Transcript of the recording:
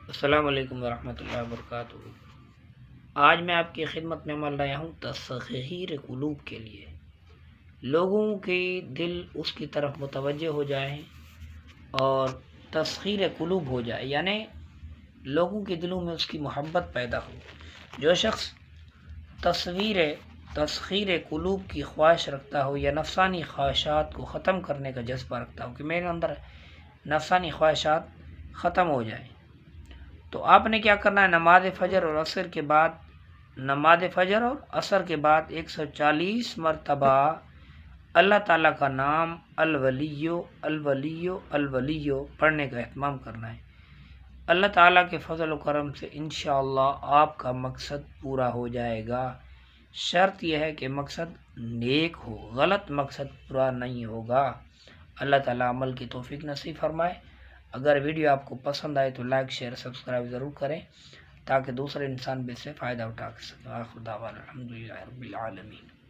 السلام علیکم ورحمۃ اللہ وبرکاتہ۔ آج میں آپ کی خدمت میں عمل رہا ہوں تسخیر قلوب کے لیے۔ لوگوں کے دل اس کی طرف متوجہ ہو جائیں اور تسخیر قلوب ہو جائے، یعنی لوگوں کے دلوں میں اس کی محبت پیدا ہو۔ جو شخص تسخیر قلوب کی خواہش رکھتا ہو یا نفسانی خواہشات کو ختم کرنے کا جذبہ رکھتا ہو کہ میرے اندر نفسانی خواہشات ختم ہو جائیں، تو آپ نے کیا کرنا ہے، نماز فجر اور عصر کے بعد 140 مرتبہ اللہ تعالیٰ کا نام الولیو الولیو الولیو پڑھنے کا اہتمام کرنا ہے۔ اللہ تعالیٰ کے فضل و کرم سے انشاءاللہ آپ کا مقصد پورا ہو جائے گا۔ شرط یہ ہے کہ مقصد نیک ہو، غلط مقصد پورا نہیں ہوگا۔ اللہ تعالیٰ عمل کی توفیق نصیب فرمائے۔ اگر ویڈیو آپ کو پسند آئے تو لائک شیئر سبسکرائب ضرور کریں تاکہ دوسرے انسان بھی اس سے فائدہ اٹھا سکیں۔ آخر دعوانا الحمدللہ رب العالمین۔